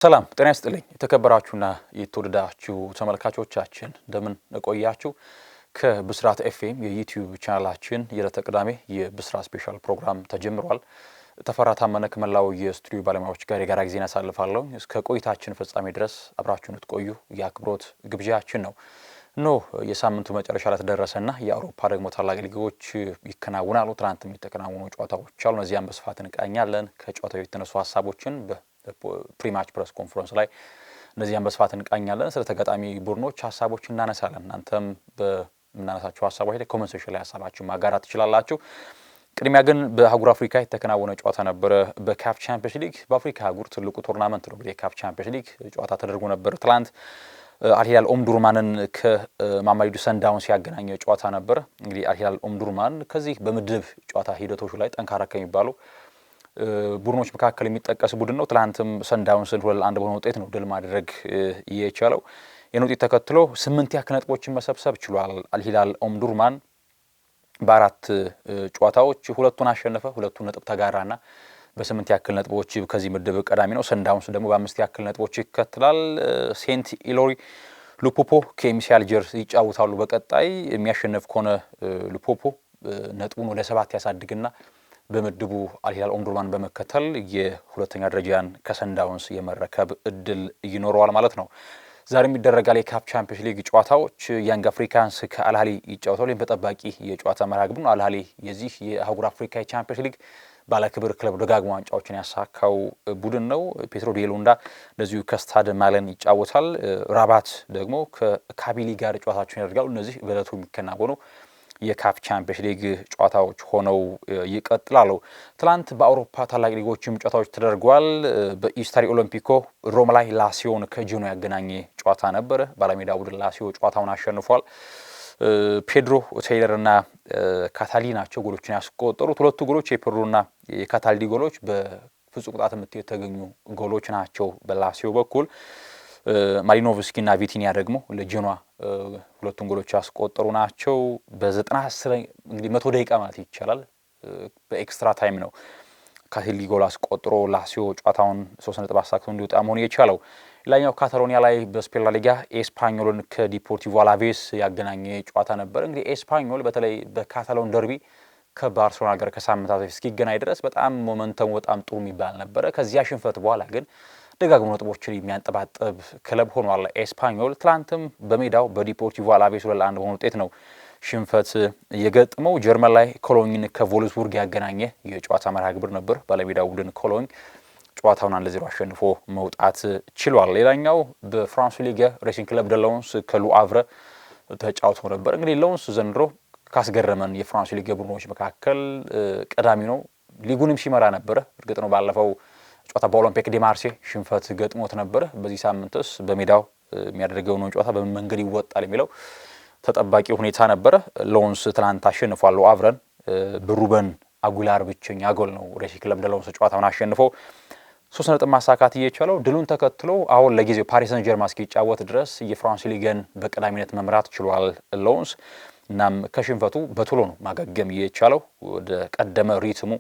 ሰላም ጤና ይስጥልኝ የተከበራችሁና የተወደዳችሁ ተመልካቾቻችን እንደምን ቆያችሁ? ከብስራት ኤፍኤም የዩቲዩብ ቻናላችን የዕለተ ቅዳሜ የብስራት ስፔሻል ፕሮግራም ተጀምሯል። ተፈራ ታመነ ከመላው የስቱዲዮ ባለሙያዎች ጋር የጋራ ጊዜን አሳልፋለሁ። እስከ ቆይታችን ፍጻሜ ድረስ አብራችሁን ትቆዩ የአክብሮት ግብዣችን ነው። የሳምንቱ መጨረሻ ላይ ተደረሰና የአውሮፓ ደግሞ ታላቅ ሊጎች ይከናወናሉ። ትናንትም የተከናወኑ ጨዋታዎች አሉ። እነዚያም በስፋት እንቃኛለን። ከጨዋታው የተነሱ ሀሳቦችን ፕሪማች ፕሬስ ኮንፈረንስ ላይ እነዚያን በስፋት እንቃኛለን። ስለ ተጋጣሚ ቡድኖች ሀሳቦች እናነሳለን። እናንተም በእናነሳችሁ ሀሳቦች ላይ ኮሜንት ሴክሽን ላይ ሀሳባችሁን ማጋራት ትችላላችሁ። ቅድሚያ ግን በአህጉር አፍሪካ የተከናወነ ጨዋታ ነበረ። በካፍ ቻምፒየንስ ሊግ በአፍሪካ አህጉር ትልቁ ቶርናመንት ነው። እንግዲህ የካፍ ቻምፒየንስ ሊግ ጨዋታ ተደርጎ ነበር። ትላንት አልሂላል ኦምዱርማንን ከማማሊዱ ሰንዳውንስ ያገናኘ ጨዋታ ነበር። እንግዲህ አልሂላል ኦምዱርማን ከዚህ በምድብ ጨዋታ ሂደቶች ላይ ጠንካራ ከሚባሉ ቡድኖች መካከል የሚጠቀስ ቡድን ነው። ትላንትም ሰንዳውንስን 2-1 በሆነ ውጤት ነው ድል ማድረግ የቻለው። ይህን ውጤት ተከትሎ 8 ያክል ነጥቦችን መሰብሰብ ችሏል። አልሂላል ኦምዱርማን በአራት ጨዋታዎች ሁለቱን አሸነፈ፣ ሁለቱን ነጥብ ተጋራና በ8 ያክል ነጥቦች ከዚህ ምድብ ቀዳሚ ነው። ሰንዳውንስ ደግሞ በ5 ያክል ነጥቦች ይከተላል። ሴንት ኢሎሪ ሉፖፖ ከኤምሲ አልጀር ይጫወታሉ። በቀጣይ የሚያሸንፍ ከሆነ ሉፖፖ ነጥቡን ወደ 7 ያሳድግና በምድቡ አልሂላል ኦምዱርማን በመከተል የሁለተኛ ደረጃን ከሰንዳውንስ የመረከብ እድል ይኖረዋል ማለት ነው። ዛሬ የሚደረጋል የካፍ ቻምፒየንስ ሊግ ጨዋታዎች ያንግ አፍሪካንስ ከአልሃሊ ይጫወታሉ። በጠባቂ የጨዋታ መርሃ ግብር ነው። አልሃሊ የዚህ የአህጉር አፍሪካ የቻምፒየንስ ሊግ ባለክብር ክለብ ደጋግሞ ዋንጫዎችን ያሳካው ቡድን ነው። ፔትሮ ዴሉንዳ እንደዚሁ ከስታድ ማለን ይጫወታል። ራባት ደግሞ ከካቢሊ ጋር ጨዋታቸውን ያደርጋሉ። እነዚህ በዕለቱ የሚከናወኑ የካፍ ቻምፒየንስ ሊግ ጨዋታዎች ሆነው ይቀጥላሉ። ትላንት በአውሮፓ ታላቅ ሊጎችም ጨዋታዎች ተደርጓል። በኢስታሪ ኦሎምፒኮ ሮም ላይ ላሲዮን ከጂኖ ያገናኘ ጨዋታ ነበረ። ባለሜዳ ቡድን ላሲዮ ጨዋታውን አሸንፏል። ፔድሮ ቴይለርና ካታሊ ናቸው ጎሎችን ያስቆጠሩት። ሁለቱ ጎሎች የፔድሮና የካታሊ ጎሎች በፍጹም ቅጣት ምት የተገኙ ጎሎች ናቸው በላሲዮ በኩል። ማሊኖቭስኪና ቪቲኒያ ደግሞ ለጂኗ ሁለቱን ጎሎች ያስቆጠሩ ናቸው። በ90 እንግዲህ 100 ደቂቃ ማለት ይቻላል በኤክስትራ ታይም ነው ካታሊ ጎል አስቆጥሮ ላሲዮ ጨዋታውን 3 ነጥብ አሳክቶ እንዲወጣ መሆን የቻለው። ሌላኛው ካታሎኒያ ላይ በስፔን ላ ሊጋ ኤስፓኞልን ከዲፖርቲቮ አላቬስ ያገናኘ ጨዋታ ነበር። እንግዲህ ኤስፓኞል በተለይ በካታሎን ደርቢ ከባርሴሎና ጋር ከሳምንታት በፊት እስኪገናኝ ድረስ በጣም ሞመንተሙ በጣም ጥሩ የሚባል ነበረ። ከዚያ ሽንፈት በኋላ ግን ደጋግሞ ነጥቦችን የሚያንጠባጥብ ክለብ ሆኗል ኤስፓኞል። ትላንትም በሜዳው በዲፖርቲቮ አላቬስ 2-1 በሆነ ውጤት ነው ሽንፈት የገጠመው። ጀርመን ላይ ኮሎኝን ከቮልስቡርግ ያገናኘ የጨዋታ መርሃ ግብር ነበር። ባለሜዳው ቡድን ኮሎኝ ጨዋታውን 1-0 አሸንፎ መውጣት ችሏል። ሌላኛው በፍራንስ ሊግ ሬሲንግ ክለብ ደ ሎንስ ከሉአቭረ ተጫውቶ ነበር። እንግዲህ ሎንስ ዘንድሮ ካስገረመን የፍራንስ ሊግ ቡድኖች መካከል ቀዳሚ ነው። ሊጉንም ሲመራ ነበረ። እርግጥ ነው ባለፈው ጨዋታ በኦሎምፒክ ዲ ማርሴ ሽንፈት ገጥሞት ነበር። በዚህ ሳምንትስ በሜዳው የሚያደርገውን ጨዋታ በምን መንገድ ይወጣል የሚለው ተጠባቂ ሁኔታ ነበረ። ሎንስ ትናንት አሸንፏል ሉአቭረን። በሩበን አጉላር ብቸኛ ጎል ነው ሬሲንግ ክለብ ደ ሎንስ ጨዋታውን አሸንፎ 3 ነጥብ ማሳካት እየቻለው። ድሉን ተከትሎ አሁን ለጊዜው ፓሪስ ሰን ጀርማን እስኪጫወት ድረስ የፍራንስ ሊግን በቀዳሚነት መምራት ችሏል ሎንስ። እናም ከሽንፈቱ በቶሎ ነው ማገገም እየቻለው፣ ወደ ቀደመ ሪትሙ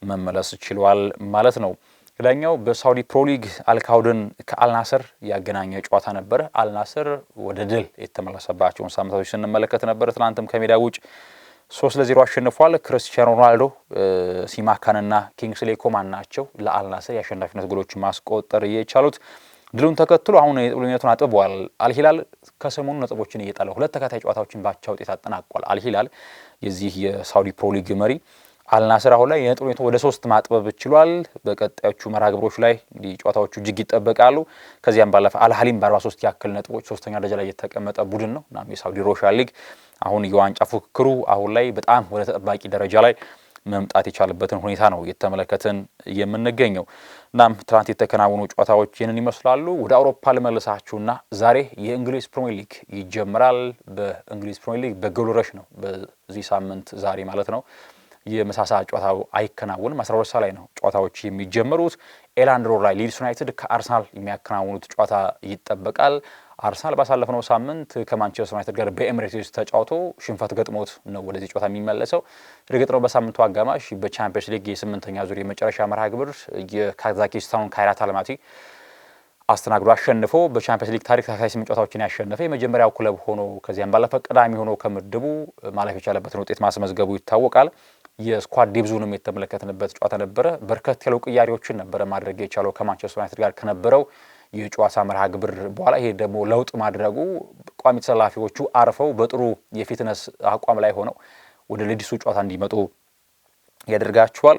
መመለስ ችሏል ማለት ነው። ሌላኛው በሳውዲ ፕሮ ሊግ አልካውድን ከአልናስር ያገናኘ ጨዋታ ነበረ። አልናስር ወደ ድል የተመለሰባቸውን ሳምንታቶች ስንመለከት ነበር። ትናንትም ከሜዳ ውጭ 3-0 አሸንፏል። ክርስቲያኖ ሮናልዶ፣ ሲማካንና ኪንግስሌ ኮማን ናቸው ለአልናስር የአሸናፊነት ጎሎችን ማስቆጠር የቻሉት። ድሉን ተከትሎ አሁን የጥሉነቱን አጥቧል። አልሂላል ከሰሞኑ ነጥቦችን እየጣለ 2 ተከታታይ ጨዋታዎችን ባቻ ውጤት አጠናቋል። አልሂላል የዚህ የሳውዲ ፕሮ ሊግ መሪ አልናስር አሁን ላይ የነጥብ ወደ 3 ማጥበብ ችሏል። በቀጣዮቹ መርሃ ግብሮች ላይ እንግዲህ ጨዋታዎቹ እጅግ ይጠበቃሉ። ከዚያም ባለፈ አልሃሊም በ43 ያክል ነጥቦች 3ኛ ደረጃ ላይ የተቀመጠ ቡድን ነው። እናም የሳውዲ ሮሻን ሊግ አሁን የዋንጫ ፉክክሩ አሁን ላይ በጣም ወደ ተጠባቂ ደረጃ ላይ መምጣት የቻለበትን ሁኔታ ነው የተመለከትን የምንገኘው። እናም ትናንት የተከናወኑ ጨዋታዎች ይህንን ይመስላሉ። ወደ አውሮፓ ልመልሳችሁና ዛሬ የእንግሊዝ ፕሪሚየር ሊግ ይጀምራል። በእንግሊዝ ፕሪሚየር ሊግ በጎል ረሽ ነው በዚህ ሳምንት ዛሬ ማለት ነው የመሳሳ ጨዋታው አይከናወንም። 12 ሰዓት ላይ ነው ጨዋታዎች የሚጀምሩት። ኤላንድ ሮድ ላይ ሊድስ ዩናይትድ ከአርሰናል የሚያከናውኑት ጨዋታ ይጠበቃል። አርሰናል ባሳለፈው ሳምንት ከማንቸስተር ዩናይትድ ጋር በኤምሬትስ ተጫውቶ ሽንፈት ገጥሞት ነው ወደዚህ ጨዋታ የሚመለሰው። እርግጥ ነው በሳምንቱ አጋማሽ በቻምፒየንስ ሊግ የ8ኛ ዙር የመጨረሻ መርሃ ግብር የካዛኪስታኑን ካይራት አልማቲ አስተናግዶ አሸንፎ በቻምፒየንስ ሊግ ታሪክ ተከታታይ 8 ጨዋታዎችን ያሸነፈ የመጀመሪያው ክለብ ሆኖ ከዚያም ባለፈ ቀዳሚ ሆኖ ከምድቡ ማለፍ የቻለበትን ውጤት ማስመዝገቡ ይታወቃል። የስኳድ ዴብዙንም የተመለከትንበት ጨዋታ ነበረ። በርከት ያሉ ቅያሬዎችን ነበረ ማድረግ የቻለው ከማንቸስተር ዩናይትድ ጋር ከነበረው የጨዋታ መርሃ ግብር በኋላ ይሄ ደግሞ ለውጥ ማድረጉ ቋሚ ተሰላፊዎቹ አርፈው በጥሩ የፊትነስ አቋም ላይ ሆነው ወደ ሊድሱ ጨዋታ እንዲመጡ ያደርጋቸዋል።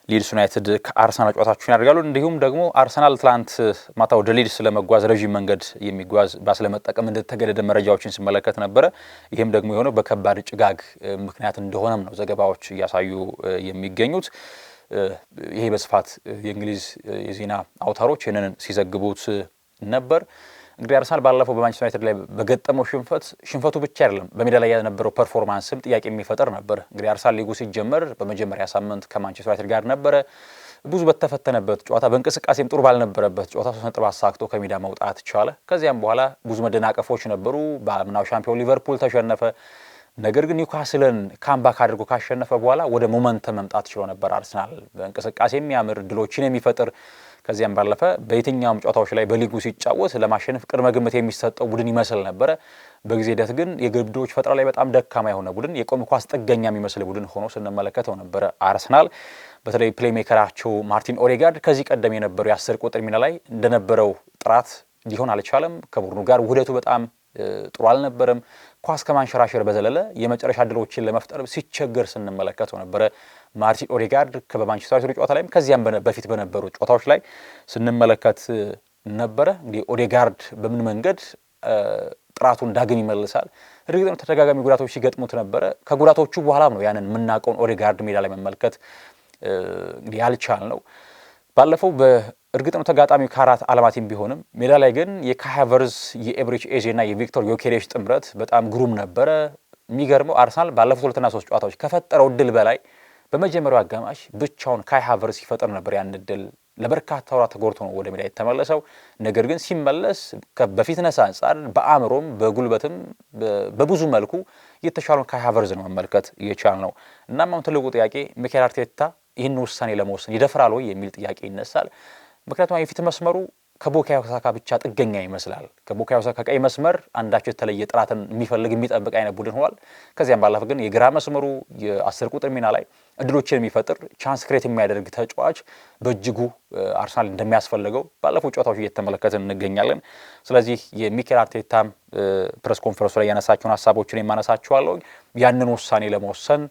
ሊድስ ዩናይትድ ከአርሰናል ጨዋታቸውን ያደርጋሉ። እንዲሁም ደግሞ አርሰናል ትላንት ማታ ወደ ሊድስ ለመጓዝ ረዥም መንገድ የሚጓዝ ባስ ለመጠቀም እንደተገደደ መረጃዎችን ሲመለከት ነበረ። ይህም ደግሞ የሆነው በከባድ ጭጋግ ምክንያት እንደሆነም ነው ዘገባዎች እያሳዩ የሚገኙት። ይሄ በስፋት የእንግሊዝ የዜና አውታሮች ይህንን ሲዘግቡት ነበር። እንግዲህ አርሰናል ባለፈው በማንቸስተር ዩናይትድ ላይ በገጠመው ሽንፈቱ ብቻ አይደለም በሜዳ ላይ የነበረው ፐርፎርማንስም ጥያቄ የሚፈጠር ነበር። እንግዲህ አርሰናል ሊጉ ሲጀመር በመጀመሪያ ሳምንት ከማንቸስተር ዩናይትድ ጋር ነበረ። ብዙ በተፈተነበት ጨዋታ በእንቅስቃሴም ጥሩ ባልነበረበት ጨዋታ 3 ነጥብ አሳክቶ ከሜዳ መውጣት ቻለ። ከዚያም በኋላ ብዙ መደናቀፎች ነበሩ። በአምናው ሻምፒዮን ሊቨርፑል ተሸነፈ። ነገር ግን ኒውካስልን ካምባክ አድርጎ ካሸነፈ በኋላ ወደ ሞመንተም መምጣት ችሎ ነበር። አርሰናል በእንቅስቃሴ የሚያምር ድሎችን የሚፈጥር ከዚያም ባለፈ በየትኛውም ጨዋታዎች ላይ በሊጉ ሲጫወት ለማሸነፍ ቅድመ ግምት የሚሰጠው ቡድን ይመስል ነበረ። በጊዜ ሂደት ግን የግብ ፈጠራ ላይ በጣም ደካማ የሆነ ቡድን፣ የቆመ ኳስ ጥገኛ የሚመስል ቡድን ሆኖ ስንመለከተው ነበረ። አርሰናል በተለይ ፕሌይሜከራቸው ማርቲን ኦዴጋርድ ከዚህ ቀደም የነበረው የ10 ቁጥር ሚና ላይ እንደነበረው ጥራት ሊሆን አልቻለም። ከቡድኑ ጋር ውህደቱ በጣም ጥሩ አልነበረም። ኳስ ከማንሸራሸር በዘለለ የመጨረሻ ድሎችን ለመፍጠር ሲቸገር ስንመለከተው ነበረ። ማርቲን ኦዴጋርድ በማንቸስተር ዩናይትድ ጨዋታ ላይም ከዚያም በፊት በነበሩ ጨዋታዎች ላይ ስንመለከት ነበረ። እንግዲህ ኦዴጋርድ በምን መንገድ ጥራቱን ዳግም ይመልሳል? እርግጥ ነው ተደጋጋሚ ጉዳቶች ሲገጥሙት ነበረ። ከጉዳቶቹ በኋላም ነው ያንን የምናውቀውን ኦዴጋርድ ሜዳ ላይ መመልከት እንግዲህ ያልቻል ነው። ባለፈው በእርግጥ ነው ተጋጣሚው ከአራት አለማቲም ቢሆንም ሜዳ ላይ ግን የካይ ሃቨርትዝ የኤብሪች ኤዜ እና የቪክቶር ዮኬሬሽ ጥምረት በጣም ግሩም ነበረ። የሚገርመው አርሰናል ባለፉት 2 እና 3 ጨዋታዎች ከፈጠረው ድል በላይ በመጀመሪያው አጋማሽ ብቻውን ካይ ሃቨርትዝ ሲፈጠር ነበር ያን ድል። ለበርካታ ወራት ተጎድቶ ነው ወደ ሜዳ የተመለሰው። ነገር ግን ሲመለስ በፊትነስ አንጻር በአእምሮም በጉልበትም በብዙ መልኩ የተሻለውን ካይ ሃቨርትዝ ነው መመልከት የቻል ነው። እናም አሁን ትልቁ ጥያቄ ሚኬል አርቴታ ይህን ውሳኔ ለመወሰን ይደፍራል ወይ የሚል ጥያቄ ይነሳል። ምክንያቱም የፊት መስመሩ ከቡካዮ ሳካ ብቻ ጥገኛ ይመስላል። ከቡካዮ ሳካ ቀይ መስመር አንዳቸው የተለየ ጥራትን የሚፈልግ የሚጠብቅ አይነት ቡድን ሆኗል። ከዚያም ባለፈ ግን የግራ መስመሩ የ10 ቁጥር ሚና ላይ እድሎችን የሚፈጥር ቻንስ ክሬት የሚያደርግ ተጫዋች በእጅጉ አርሰናል እንደሚያስፈልገው ባለፉት ጨዋታዎች እየተመለከትን እንገኛለን። ስለዚህ የሚኬል አርቴታም ፕሬስ ኮንፈረንሱ ላይ ያነሳቸውን ሀሳቦችን የማነሳቸዋለሁ። ያንን ውሳኔ ለመወሰን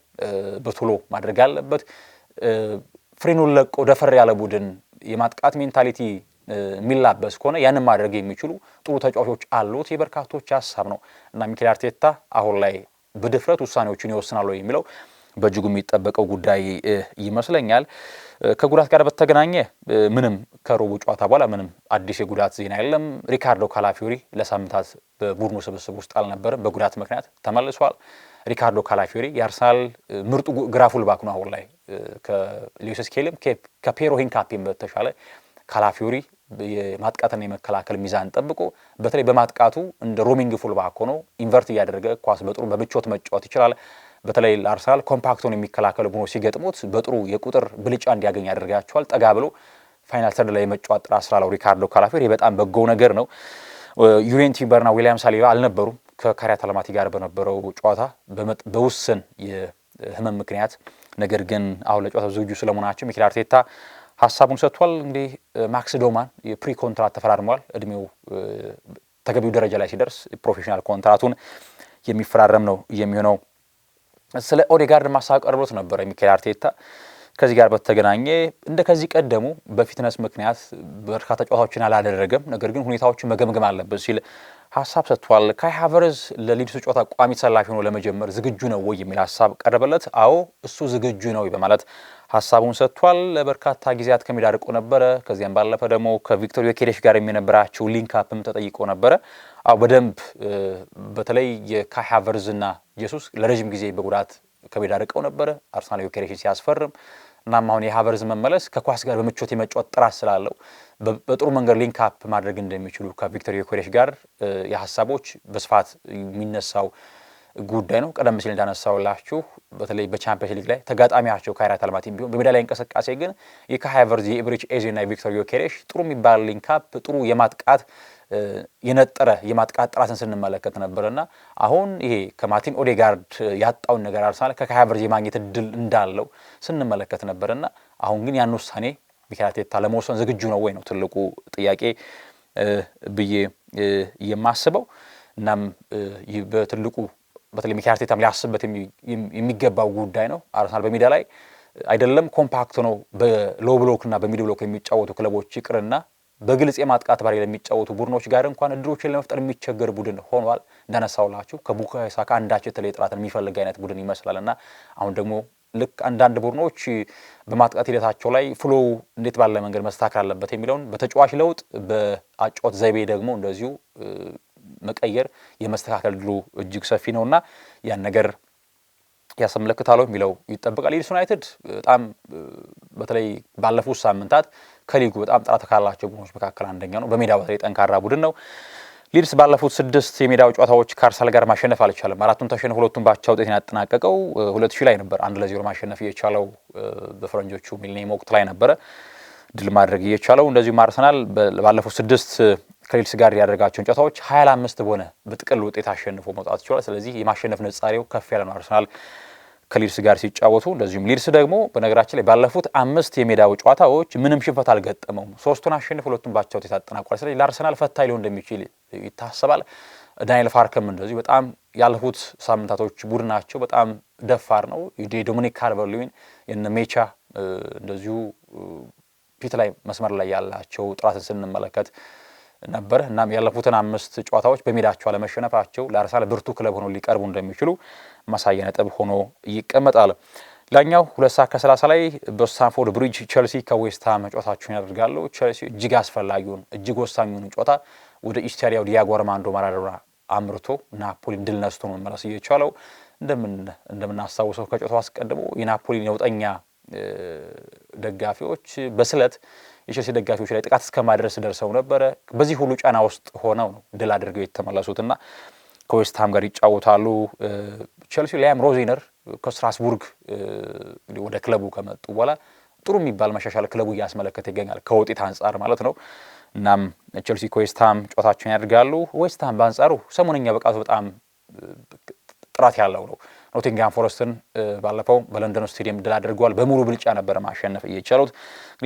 በቶሎ ማድረግ አለበት። ፍሬኑን ለቆ ደፈር ያለ ቡድን የማጥቃት ሜንታሊቲ የሚላበስ ከሆነ ያንን ማድረግ የሚችሉ ጥሩ ተጫዋቾች አሉት የበርካቶች ሀሳብ ነው እና ሚኬል አርቴታ አሁን ላይ በድፍረት ውሳኔዎችን ይወስናሉ የሚለው በእጅጉ የሚጠበቀው ጉዳይ ይመስለኛል። ከጉዳት ጋር በተገናኘ ምንም ከሮቡ ጨዋታ በኋላ ምንም አዲስ የጉዳት ዜና የለም። ሪካርዶ ካላፊዮሪ ለሳምንታት በቡድኑ ስብስብ ውስጥ አልነበረም፣ በጉዳት ምክንያት ተመልሷል። ሪካርዶ ካላፊዮሪ የአርሰናል ምርጡ ግራ ፉልባክ ነው። አሁን ላይ ከሉዊስ ስኬሊም ከፔሮ ሂንካፒም በተሻለ ካላፊዮሪ የማጥቃትና የመከላከል ሚዛን ጠብቆ በተለይ በማጥቃቱ እንደ ሮሚንግ ፉልባክ ሆኖ ኢንቨርት እያደረገ ኳስ በጥሩ በምቾት መጫወት ይችላል። በተለይ ለአርሰናል ኮምፓክቶን የሚከላከል ቡድን ሲገጥሙት በጥሩ የቁጥር ብልጫ እንዲያገኝ ያደርጋቸዋል። ጠጋ ብሎ ፋይናል ተርድ ላይ የመጫወት ጥራት ስላለው ሪካርዶ ካላፊዮሪ በጣም በጎ ነገር ነው። ዩሪየን ቲምበርና ዊሊያም ሳሊባ አልነበሩም ከካሪያት አለማቲ ጋር በነበረው ጨዋታ በውስን የህመም ምክንያት። ነገር ግን አሁን ለጨዋታው ዝግጁ ስለመሆናቸው ሚኬል አርቴታ ሀሳቡን ሰጥቷል። እንግዲህ ማክስ ዶማን የፕሪ ኮንትራት ተፈራርሟል። እድሜው ተገቢው ደረጃ ላይ ሲደርስ ፕሮፌሽናል ኮንትራቱን የሚፈራረም ነው የሚሆነው። ስለ ኦዴጋርድ ማሳወቅ ቀርቦት ነበረ ሚኬል አርቴታ። ከዚህ ጋር በተገናኘ እንደ ከዚህ ቀደሙ በፊትነስ ምክንያት በርካታ ጨዋታዎችን አላደረገም፣ ነገር ግን ሁኔታዎችን መገምገም አለበት ሲል ሀሳብ ሰጥቷል። ካይ ሃቨርትዝ ለሊድሱ ጨዋታ ቋሚ ተሰላፊ ሆኖ ለመጀመር ዝግጁ ነው ወይ የሚል ሀሳብ ቀረበለት። አዎ እሱ ዝግጁ ነው በማለት ሀሳቡን ሰጥቷል። ለበርካታ ጊዜያት ከሜዳ ርቆ ነበረ። ከዚያም ባለፈ ደግሞ ከቪክቶር ዮኬሬሽ ጋር የሚነበራቸው ሊንክአፕም ተጠይቆ ነበረ። አዎ በደንብ በተለይ የካይ ሃቨርትዝ እና ኢየሱስ ለረጅም ጊዜ በጉዳት ከሜዳ ርቀው ነበረ አርሰናል ዮኬሬሽን ሲያስፈርም። እናም አሁን የሃቨርትዝ መመለስ ከኳስ ጋር በምቾት የመጫወት ጥራት ስላለው በጥሩ መንገድ ሊንክ አፕ ማድረግ እንደሚችሉ ከቪክቶር ዮኬሬሽ ጋር የሀሳቦች በስፋት የሚነሳው ጉዳይ ነው። ቀደም ሲል እንዳነሳውላችሁ በተለይ በቻምፒየንስ ሊግ ላይ ተጋጣሚያቸው ካይራት አልማቲም ቢሆን በሜዳ ላይ እንቅስቃሴ ግን የካይ ሃቨርትዝ የኢብሪች ኤዜ እና ቪክቶር ዮኬሬሽ ጥሩ የሚባል ሊንክ አፕ ጥሩ የማጥቃት የነጠረ የማጥቃት ጥራትን ስንመለከት ነበርና አሁን ይሄ ከማርቲን ኦዴጋርድ ያጣውን ነገር አርሰናል ከካይ ሃቨርትዝ የማግኘት እድል እንዳለው ስንመለከት ነበርና አሁን ግን ያን ውሳኔ ሚኬል አርቴታ ለመወሰን ዝግጁ ነው ወይ ነው ትልቁ ጥያቄ ብዬ የማስበው። እናም በትልቁ በተለይ ሚኬል አርቴታም ሊያስብበት የሚገባው ጉዳይ ነው። አርሰናል በሜዳ ላይ አይደለም ኮምፓክት ነው በሎ ብሎክ እና በሚድ ብሎክ የሚጫወቱ ክለቦች ይቅርና በግልጽ የማጥቃት ባሪ ለሚጫወቱ ቡድኖች ጋር እንኳን እድሎችን ለመፍጠር የሚቸገር ቡድን ሆኗል። እንዳነሳውላችሁ ከቡካዮ ሳካ አንዳች የተለየ ጥራትን የሚፈልግ አይነት ቡድን ይመስላልና አሁን ደግሞ ልክ አንዳንድ ቡድኖች በማጥቃት ሂደታቸው ላይ ፍሎው እንዴት ባለ መንገድ መስተካከል አለበት የሚለውን በተጫዋች ለውጥ በአጫወት ዘይቤ ደግሞ እንደዚሁ መቀየር የመስተካከል ድሉ እጅግ ሰፊ ነውና ያን ነገር ያስመለክታል የሚለው ይጠበቃል። ሊድስ ዩናይትድ በጣም በተለይ ባለፉት ሳምንታት ከሊጉ በጣም ጥራት ካላቸው ቡድኖች መካከል አንደኛ ነው። በሜዳው በተለይ ጠንካራ ቡድን ነው። ሊድስ ባለፉት 6 የሜዳው ጨዋታዎች ከአርሰናል ጋር ማሸነፍ አልቻለም። 4ቱን ተሸንፎ 2ቱን ባቻ ውጤት ያጠናቀቀው 2000 ላይ ነበር 1-0 ማሸነፍ የቻለው በፈረንጆቹ ሚሊኒየም ወቅት ላይ ነበረ ድል ማድረግ የቻለው። እንደዚሁም አርሰናል ባለፉት 6 ከሊድስ ጋር ያደረጋቸውን ጨዋታዎች 25 በሆነ በጥቅል ውጤት አሸንፎ መውጣት ይችላል። ስለዚህ የማሸነፍ ንጻሬው ከፍ ያለ ነው አርሰናል ከሊድስ ጋር ሲጫወቱ። እንደዚሁም ሊድስ ደግሞ በነገራችን ላይ ባለፉት 5 የሜዳው ጨዋታዎች ምንም ሽንፈት አልገጠመውም። 3ቱን አሸንፎ 2ቱን ባቻ ውጤት አጠናቋል። ስለዚህ ለአርሰናል ፈታኝ ሊሆን እንደሚችል ይታሰባል። ዳንኤል ፋርከም እንደዚሁ በጣም ያለፉት ሳምንታቶች ቡድናቸው በጣም ደፋር ነው። የዶሚኒክ ካልቨርት-ሉዊን የነ ሜቻ እንደዚሁ ፊት ላይ መስመር ላይ ያላቸው ጥራትን ስንመለከት ነበር። እናም ያለፉትን 5 ጨዋታዎች በሜዳቸው አለመሸነፋቸው ለአርሰናል ብርቱ ክለብ ሆኖ ሊቀርቡ እንደሚችሉ ማሳያ ነጥብ ሆኖ ይቀመጣል። ሌላኛው 2:30 ላይ በስታንፎርድ ብሪጅ ቸልሲ ከዌስትሃም ጨዋታቸውን ያደርጋሉ። ቸልሲ እጅግ አስፈላጊውን እጅግ ወሳኙን ጨዋታ ወደ ኢስታዲያው ዲያጎ አርማንዶ ማራዶና አምርቶ ናፖሊን ድል ነስቶ ነው መመለስ እየቻለው። እንደምናስታውሰው ከጨዋታው አስቀድሞ የናፖሊን የውጠኛ ደጋፊዎች በስለት የቸልሲ ደጋፊዎች ላይ ጥቃት እስከማድረስ ደርሰው ነበረ። በዚህ ሁሉ ጫና ውስጥ ሆነው ነው ድል አድርገው የተመለሱትና ከዌስትሃም ጋር ይጫወታሉ። ቸልሲ ሊያም ሮዚነር ከስትራስቡርግ ወደ ክለቡ ከመጡ በኋላ ጥሩ የሚባል መሻሻል ክለቡ እያስመለከተ ይገኛል ከውጤት አንጻር ማለት ነው። እናም ቸልሲ ከዌስትሃም ጨዋታቸውን ያደርጋሉ። ዌስትሃም በአንጻሩ ሰሞነኛ ብቃቱ በጣም ጥራት ያለው ነው። ኖቲንግሃም ፎረስትን ባለፈው በለንደን ስቴዲየም ድል አድርገዋል። በሙሉ ብልጫ ነበር ማሸነፍ እየቻሉት።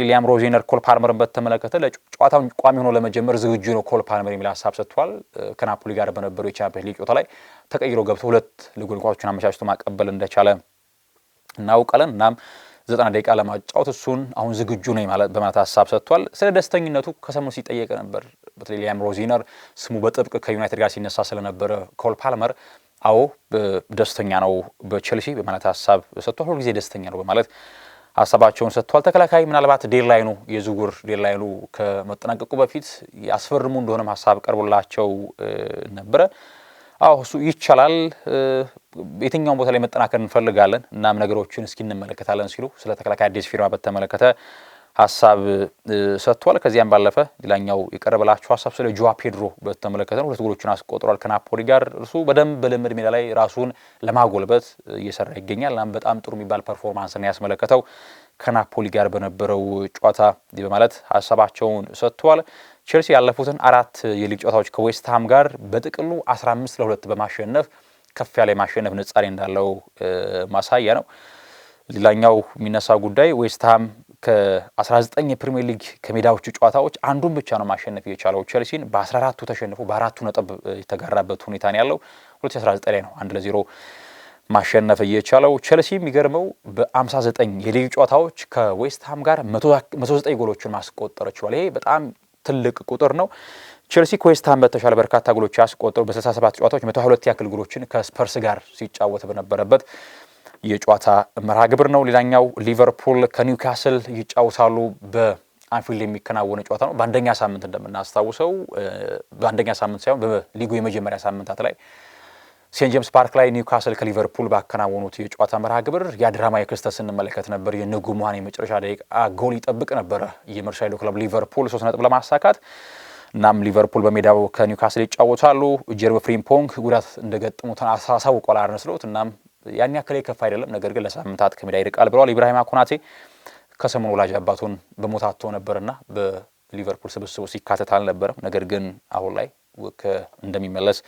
ሊያም ሮዚነር ኮል ፓልመርን በተመለከተ ለጨዋታውን ቋሚ ሆኖ ለመጀመር ዝግጁ ነው ኮል ፓልመር የሚል ሀሳብ ሰጥቷል። ከናፖሊ ጋር በነበረው የቻምፒየንስ ሊግ ጨዋታ ላይ ተቀይሮ ገብቶ 2 ለጎል ኳሶችን አመቻችቶ ማቀበል እንደቻለ እናውቃለን። እናም 90 ደቂቃ ለማጫወት እሱን አሁን ዝግጁ ነኝ በማለት ሀሳብ ሰጥቷል። ስለ ደስተኝነቱ ከሰሞኑ ሲጠየቅ ነበር። በተለይ ሊያም ሮዚነር ስሙ በጥብቅ ከዩናይትድ ጋር ሲነሳ ስለነበረ ኮል ፓልመር አዎ ደስተኛ ነው በቸልሲ በማለት ሀሳብ ሰጥቷል። ሁሉ ጊዜ ደስተኛ ነው በማለት ሀሳባቸውን ሰጥቷል። ተከላካይ ምናልባት ዴድላይኑ የዝውውር ዴድላይኑ ከመጠናቀቁ በፊት ያስፈርሙ እንደሆነም ሀሳብ ቀርቦላቸው ነበረ። አዎ እሱ ይቻላል፣ የትኛውን ቦታ ላይ መጠናከር እንፈልጋለን እናም ነገሮችን እስኪ እንመለከታለን ሲሉ ስለ ተከላካይ አዲስ ፊርማ በተመለከተ ሀሳብ ሰጥቷል። ከዚያም ባለፈ ሌላኛው የቀረበላቸው ሀሳብ ስለ ጆዋ ፔድሮ በተመለከተ ነው። 2 ጎሎችን አስቆጥሯል ከናፖሊ ጋር። እርሱ በደንብ በልምድ ሜዳ ላይ ራሱን ለማጎልበት እየሰራ ይገኛል። እናም በጣም ጥሩ የሚባል ፐርፎርማንስን ያስመለከተው ከናፖሊ ጋር በነበረው ጨዋታ በማለት ሀሳባቸውን ሰጥቷል። ቼልሲ ያለፉትን 4 የሊግ ጨዋታዎች ከዌስትሃም ጋር በጥቅሉ 15-2 በማሸነፍ ከፍ ያለ ማሸነፍ ንጻሬ እንዳለው ማሳያ ነው። ሌላኛው የሚነሳ ጉዳይ ዌስትሃም ከ19 የፕሪሚየር ሊግ ከሜዳዎቹ ጨዋታዎች አንዱን ብቻ ነው ማሸነፍ የቻለው። ቸልሲን በ14ቱ ተሸንፎ በ4ቱ ነጥብ የተጋራበት ሁኔታ ነው ያለው። 2019 ላይ ነው 1-0 ማሸነፍ የቻለው። ቸልሲ የሚገርመው በ59 የሊግ ጨዋታዎች ከዌስትሃም ጋር 109 ጎሎችን ማስቆጠር ችሏል። ይሄ በጣም ትልቅ ቁጥር ነው። ቸልሲ ከዌስትሃም በተሻለ በርካታ ጎሎች ያስቆጠሩ በ67 ጨዋታዎች 122 ያክል ጎሎችን ከስፐርስ ጋር ሲጫወት በነበረበት የጨዋታ መርሃ ግብር ነው። ሌላኛው ሊቨርፑል ከኒውካስል ይጫወታሉ። በአንፊልድ የሚከናወነ ጨዋታ ነው። በአንደኛ ሳምንት እንደምናስታውሰው በአንደኛ ሳምንት ሳይሆን በሊጉ የመጀመሪያ ሳምንታት ላይ ሴንት ጄምስ ፓርክ ላይ ኒውካስል ከሊቨርፑል ባከናወኑት የጨዋታ መርሃ ግብር የድራማዊ ክስተት ስንመለከት ነበር። የንጉሙሃን የመጨረሻ ደቂቃ ጎል ይጠብቅ ነበረ የመርሳይዶ ክለብ ሊቨርፑል 3 ነጥብ ለማሳካት። እናም ሊቨርፑል በሜዳው ከኒውካስል ይጫወታሉ። ጀርሚ ፍሪምፖንግ ጉዳት እንደገጠሙት አሳውቋል አርነ ስሎት። እናም ያን ያክል ከፍ አይደለም፣ ነገር ግን ለሳምንታት ከሜዳ ይርቃል ብለዋል። ኢብራሂማ ኮናቴ ከሰሞኑ ወላጅ አባቱን በሞት አጥቶ ነበርና በሊቨርፑል ስብስቡ ሲካተት አልነበረም። ነገር ግን አሁን ላይ እንደሚመለስ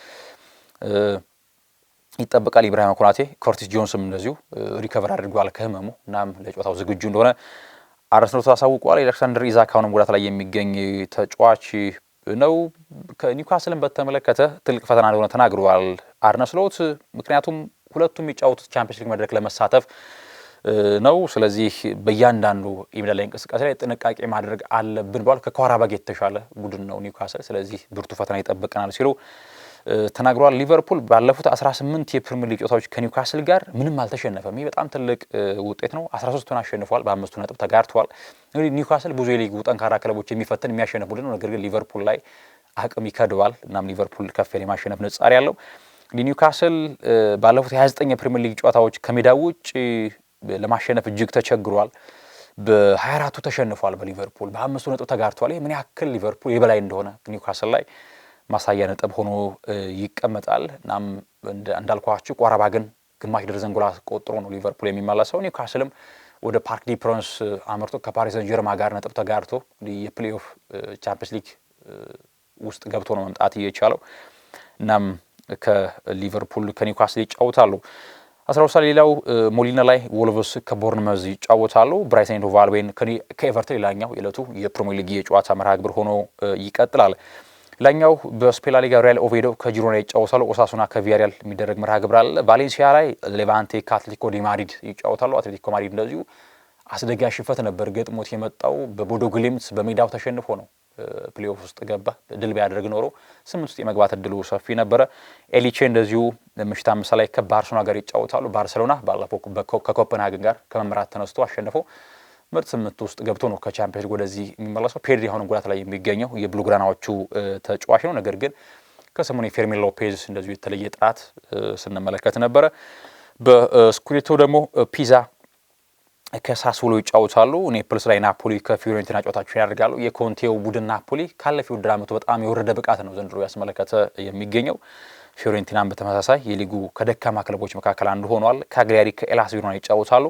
ይጠበቃል። ኢብራሂማ ኮናቴ ኮርቲስ ጆንስም እንደዚሁ ሪከቨር አድርጓል ከህመሙ። እናም ለጨዋታው ዝግጁ እንደሆነ አርነ ስሎት አሳውቋል። አሌክሳንደር ኢዛክ አሁንም ጉዳት ላይ የሚገኝ ተጫዋች ነው። ከኒውካስልን በተመለከተ ትልቅ ፈተና እንደሆነ ተናግረዋል አርነ ስሎት። ምክንያቱም ሁለቱም የሚጫወቱት ቻምፒየንስ ሊግ መድረክ ለመሳተፍ ነው። ስለዚህ በእያንዳንዱ የሜዳ ላይ እንቅስቃሴ ላይ ጥንቃቄ ማድረግ አለብን ብሏል። ከኳራባግ የተሻለ ቡድን ነው ኒውካስል፣ ስለዚህ ብርቱ ፈተና ይጠብቀናል ሲሉ ተናግረዋል። ሊቨርፑል ባለፉት 18 የፕሪሚየር ሊግ ጨዋታዎች ከኒውካስል ጋር ምንም አልተሸነፈም። ይህ በጣም ትልቅ ውጤት ነው። 13ቱን አሸንፏል፣ በ5ቱ ነጥብ ተጋርተዋል። እንግዲህ ኒውካስል ብዙ የሊጉ ጠንካራ ክለቦች የሚፈትን የሚያሸንፍ ቡድን ነው። ነገር ግን ሊቨርፑል ላይ አቅም ይከድባል። እናም ሊቨርፑል ከፍ ያለ የማሸነፍ ንጻሪ ያለው ኒውካስል ባለፉት 29 የፕሪሚየር ሊግ ጨዋታዎች ከሜዳ ውጭ ለማሸነፍ እጅግ ተቸግሯል። በ24ቱ ተሸንፏል። በሊቨርፑል በ5ቱ ነጥብ ተጋርተዋል። ይህ ምን ያክል ሊቨርፑል የበላይ እንደሆነ ኒውካስል ላይ ማሳያ ነጥብ ሆኖ ይቀመጣል። እናም እንዳልኳችሁ ቋራባግን ግማሽ ደርዘን ጎል አስቆጥሮ ነው ሊቨርፑል የሚመለሰው። ኒውካስልም ወደ ፓርክ ዲ ፕራንስ አመርቶ ከፓሪስ ሰን ጀርማ ጋር ነጥብ ተጋርቶ የፕሌይኦፍ ቻምፒየንስ ሊግ ውስጥ ገብቶ ነው መምጣት የቻለው። እናም ከሊቨርፑል ከኒውካስል ይጫወታሉ። 12 ሌላው ሞሊና ላይ ወልቭስ ከቦርንመዝ ይጫወታሉ። ብራይተን ኤንድ ሆቭ አልቢዮን ከኤቨርተን ሌላኛው የዕለቱ የፕሪሚየር ሊግ የጨዋታ መርሃ ግብር ሆኖ ይቀጥላል። ሌላኛው በስፔን ላ ሊጋ ሪያል ኦቬዶ ከጂሮና ይጫወታሉ። ኦሳሱና ከቪያሪያል የሚደረግ መርሃ ግብር አለ። ቫሌንሲያ ላይ ሌቫንቴ ከአትሌቲኮ ዲ ማድሪድ ይጫወታሉ። አትሌቲኮ ማድሪድ እንደዚሁ አስደጋች ሽንፈት ነበር ገጥሞት የመጣው። በቦዶ ግሊምት በሜዳው ተሸንፎ ነው ፕሌይኦፍ ውስጥ ገባ። ድል ቢያደርግ ኖሮ 8 ውስጥ የመግባት እድሉ ሰፊ ነበረ። ኤሊቼ እንደዚሁ ምሽት 5 ላይ ከባርሴሎና ጋር ይጫወታሉ። ባርሴሎና ባለፈው ከኮፐንሃገን ጋር ከመምራት ተነስቶ አሸንፎ ምርጥ 8 ውስጥ ገብቶ ነው ከቻምፒየንስ ሊግ ወደዚህ የሚመለሰው። ፔድሪ አሁን ጉዳት ላይ የሚገኘው የብሉግራናዎቹ ተጫዋች ነው። ነገር ግን ከሰሞኑ የፌርሚን ሎፔዝ እንደዚሁ የተለየ ጥራት ስንመለከት ነበረ። በስኩዴቶ ደግሞ ፒዛ ከሳስወሎ ይጫወታሉ። ኔፕልስ ላይ ናፖሊ ከፊዮሬንቲና ጨዋታቸውን ያደርጋሉ። የኮንቴው ቡድን ናፖሊ ካለፈው ውድድር ዓመቱ በጣም የወረደ ብቃት ነው ዘንድሮ ያስመለከተ የሚገኘው። ፊዮሬንቲናን በተመሳሳይ የሊጉ ከደካማ ክለቦች መካከል አንዱ ሆኗል። ካግሊያሪ ከኤላስ ቬሮና ይጫወታሉ።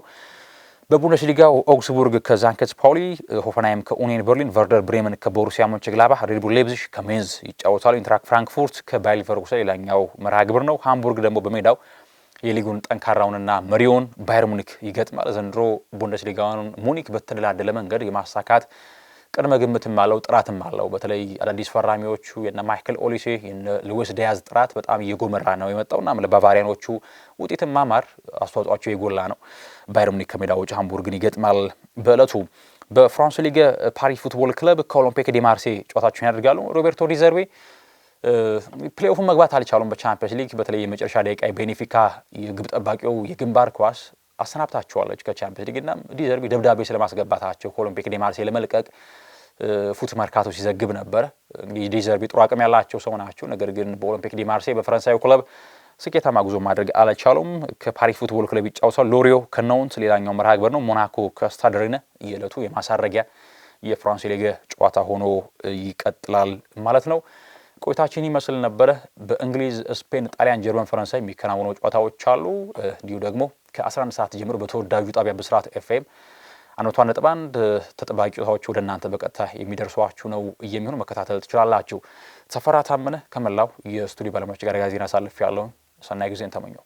በቡንደስሊጋው ኦግስቡርግ ከዛንከትስ ፓውሊ፣ ሆፈንሃይም ከኡኒየን በርሊን፣ ቨርደር ብሬመን ከቦሩሲያ ሞንቸንግላባህ፣ ሬድ ቡል ሌፕዚግ ከሜንዝ ይጫወታሉ። ኢንትራክት ፍራንክፉርት ከባየር ሌቨርኩሰን ሌላኛው መርሃ ግብር ነው። ሃምቡርግ ደግሞ በሜዳው የሊጉን ጠንካራውንና መሪውን ባየር ሙኒክ ይገጥማል። ዘንድሮ ቡንደስሊጋውን ሙኒክ በተደላደለ መንገድ የማሳካት ቅድመ ግምትም አለው ጥራትም አለው። በተለይ አዳዲስ ፈራሚዎቹ የነ ማይክል ኦሊሴ የነ ሉዊስ ዲያዝ ጥራት በጣም እየጎመራ ነው የመጣውና ለባቫሪያኖቹ ውጤትም ማማር አስተዋጽኦአቸው የጎላ ነው። ባየር ሙኒክ ከሜዳ ውጭ ሃምቡርግን ይገጥማል። በእለቱ በፍራንስ ሊግ ፓሪስ ፉትቦል ክለብ ከኦሎምፒክ ዲ ማርሴ ጨዋታቸውን ያደርጋሉ። ሮቤርቶ ዲዘርቤ ፕሌይኦፉን መግባት አልቻሉም በቻምፒየንስ ሊግ። በተለይ የመጨረሻ ደቂቃ ቤኔፊካ የግብ ጠባቂው የግንባር ኳስ አሰናብታቸዋለች ከቻምፒየንስ ሊግ እና ዲዘርቢ ደብዳቤ ስለማስገባታቸው ከኦሎምፒክ ዲ ማርሴይ ለመልቀቅ ፉት መርካቶ ሲዘግብ ነበር። እንግዲህ ዲዘርቢ ጥሩ አቅም ያላቸው ሰው ናቸው። ነገር ግን በኦሎምፒክ ዲ ማርሴይ በፈረንሳዩ ክለብ ስኬታማ ጉዞ ማድረግ አልቻሉም። ከፓሪስ ፉትቦል ክለብ ይጫወታሉ። ሎሪዮ ከናውንት ሌላኛው መርሃ ግብር ነው። ሞናኮ ከስታድ ሬነ የዕለቱ የማሳረጊያ የፍራንስ ሊግ ጨዋታ ሆኖ ይቀጥላል ማለት ነው። ቆይታችን ይመስል ነበረ። በእንግሊዝ፣ ስፔን፣ ጣሊያን፣ ጀርመን፣ ፈረንሳይ የሚከናወኑ ጨዋታዎች አሉ። እንዲሁ ደግሞ ከ11 ሰዓት ጀምሮ በተወዳጁ ጣቢያ ብስራት ኤፍኤም 101.1 ተጠባቂ ጨዋታዎች ወደ እናንተ በቀጥታ የሚደርሷችሁ ነው የሚሆኑ መከታተል ትችላላችሁ። ተፈራ ታመነ ከመላው የስቱዲዮ ባለሙያዎች ጋር ጋዜና አሳልፍ ያለውን ሰናይ ጊዜን ተመኘው።